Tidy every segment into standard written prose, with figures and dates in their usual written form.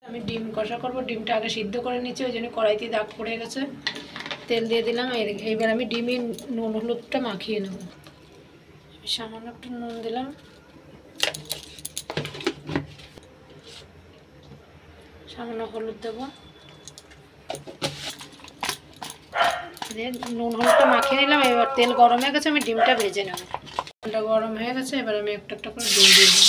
আমি ডিম কষা করব। ডিমটা আগে সিদ্ধ করে নিচ্ছি, ওই জন্য কড়াইতে দাগ পড়ে গেছে। তেল দিয়ে দিলাম। এইবার আমি ডিমে নুন হলুদটা মাখিয়ে নেব। সামান্য একটু নুন দিলাম, সামান্য হলুদ দেবো, নুন হলুদটা মাখিয়ে নিলাম। এবার তেল গরম হয়ে গেছে, আমি ডিমটা ভেজে নেব। তেলটা গরম হয়ে গেছে, এবার আমি একটা একটা করে ডিম দিয়ে দেবো।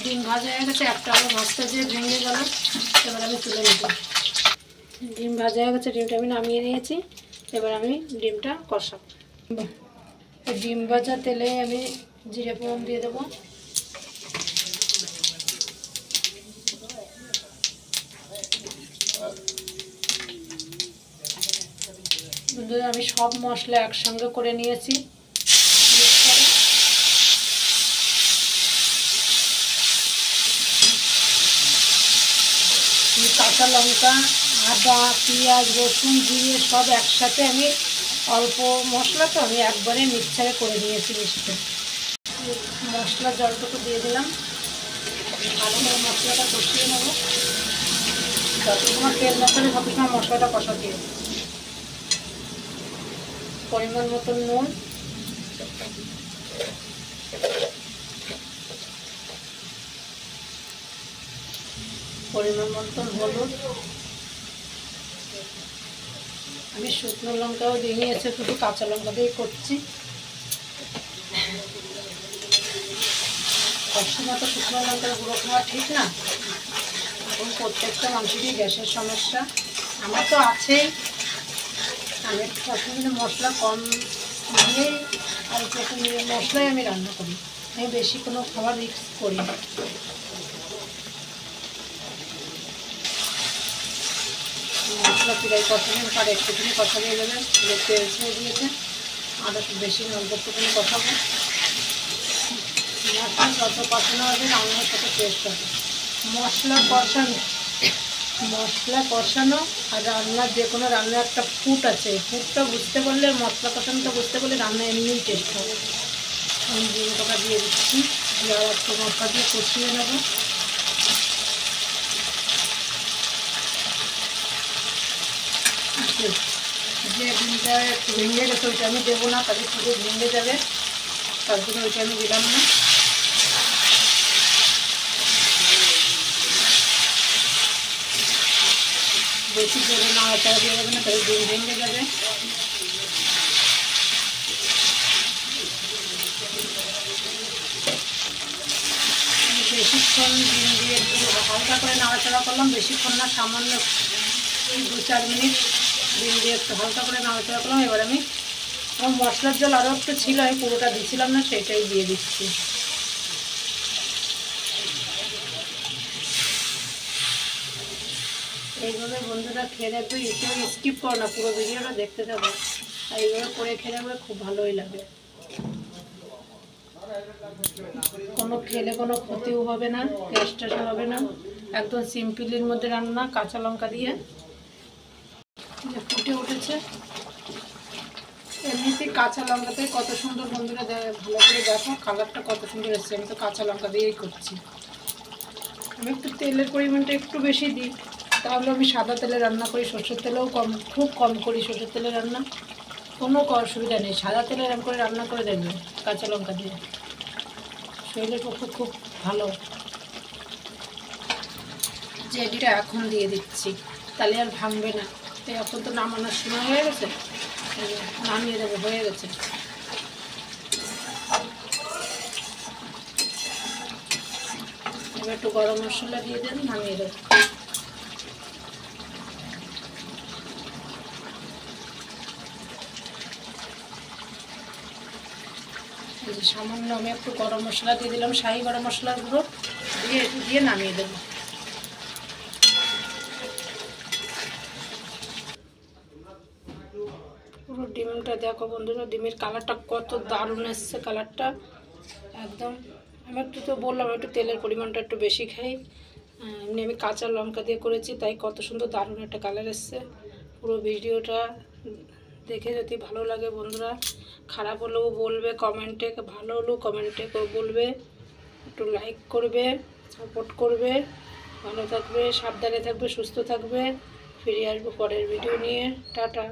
ডিম ভাজা হয়ে গেছে, একটা আবার ভাজতে দিয়ে ভেঙে গেল। এবার আমি তুলে নেব। ডিম ভাজা হয়ে গেছে, ডিমটা আমি নামিয়ে নিয়েছি। এবার আমি ডিমটা কষাবো। ডিম ভাজা তেলে আমি জিরে ফোড়ন দিয়ে দেবো। বন্ধুরা, আমি সব মশলা একসঙ্গে করে নিয়েছি। কাঁচা লঙ্কা, আদা, পেঁয়াজ, রসুন, জিরে সব একসাথে আমি অল্প মশলা তো আমি একবারে মিক্সারে করে নিয়েছি মিশিয়ে। মশলার জলটুকু দিয়ে দিলাম, ভালো করে মশলাটা কষিয়ে নেব। যত সময় তেল মশলা তত সময় মশলাটা কষাতে হবে। পরিমাণ মতন নুন, পরিমাণ মতন হলুদ। আমি শুকনো লঙ্কাও দিয়ে নিয়েছি, শুধু কাঁচা লঙ্কা দিয়ে করছি। সবসময় তো শুকনো লঙ্কার গুঁড়ো খাওয়া ঠিক না। এখন প্রত্যেকটা মানুষেরই গ্যাসের সমস্যা, আমার তো আছেই। আমি সবসময় মশলা কম দিয়েই আর প্রথম মশলাই আমি রান্না করি। আমি বেশি কোনো খাবার মিক্স করি না। মশলা চিরাই কষানো আর একটুখানি কষা দিয়ে দেবেন। তেল ছেড়ে দিয়েছে, আর একটু বেশি অল্প একটুখানি কষাবো। মশলা যত কষানো হবে রান্নার সাথে টেস্ট হবে। মশলা কষানো আর রান্নার যে কোনো রান্নার একটা ফুট আছে, ফুটটা বুঝতে পারলে, মশলা কষানোটা বুঝতে পারলে রান্না এমনিই টেস্ট হবে। আমি জিরেটা দিয়ে দিচ্ছি, দিয়ে আর একটু মশলা দিয়ে কষিয়ে নেব। যে ডিমটা একটু ভেঙে গেছে ওইটা আমি দেবো না, তাহলে পুরো ভেঙে যাবে, তার জন্য ওইটা আমি দিলাম না। বেশি জোরে নাড়াচাড়া দিয়ে যাবে না, তাহলে ডিম ভেঙে যাবে। বেশিক্ষণ ডিম দিয়ে একটু হালকা করে নাড়াচাড়া করলাম, বেশিক্ষণ না, সামান্য 2-4 মিনিট ডিম দিয়ে একটু হালকা করে নাড়াচাড়া করলাম। এবার আমি আমার মশলার জল আরও একটু ছিল, আমি পুরোটা দিচ্ছিলাম না, সেটাই দিয়ে দিচ্ছি। এইভাবে বন্ধুরা খেয়ে দেখবে, ইউটিউবে স্কিপ করো না, পুরো ভিডিওটা দেখতে থাকো। আর এইভাবে করে খেয়ে দেখবে, খুব ভালোই লাগে। কোনো খেলে কোনো ক্ষতিও হবে না, টেস্টও হবে না। একদম সিম্পলের মধ্যে রান্না, কাঁচা লঙ্কা দিয়ে। ফুটে উঠেছে, এমনিতেই কাঁচা লঙ্কাতে কত সুন্দর, বন্ধুরা ভালো করে দেখো কালারটা কত সুন্দর এসছে। আমি তো কাঁচা লঙ্কা দিয়েই করছি। আমি একটু তেলের পরিমাণটা একটু বেশি দিই, তাহলে আমি সাদা তেলে রান্না করি, সরষের তেলেও খুব কম করি সরষের তেলে রান্না। কোনো অসুবিধা নেই, সাদা তেলে এরকম করে রান্না করে দেবে কাঁচা লঙ্কা দিয়ে, শরীরের পক্ষে খুব ভালো। যেটা এখন দিয়ে দিচ্ছি, তাহলে আর ভাঙবে না। এখন তো নামানোর সময় হয়ে গেছে, নামিয়ে দেবো, হয়ে গেছে। এবার একটু গরম মশলা দিয়ে দেন, নামিয়ে দেবো। সামান্য আমি একটু গরম মশলা দিয়ে দিলাম, শাহি গরম মশলার গুঁড়ো দিয়ে নামিয়ে দেবো। পুরো ডিমটা দেখো দেখো বন্ধুরা ডিমের কালারটা কত দারুণ এসছে, কালারটা একদম। আমি একটু তো বললাম একটু তেলের পরিমাণটা একটু বেশি খাই, এমনি আমি কাঁচা লঙ্কা দিয়ে করেছি তাই কত সুন্দর দারুণ একটা কালার এসছে। পুরো ভিডিওটা দেখে যদি ভালো লাগে বন্ধুরা, খারাপ হলেও বলবে কমেন্টে, ভালো হলেও কমেন্টে বলবে, একটু লাইক করবে, সাপোর্ট করবে। ভালো থাকবে, সাবধানে থাকবে, সুস্থ থাকবে। ফিরে আসবো পরের ভিডিও নিয়ে। টাটা।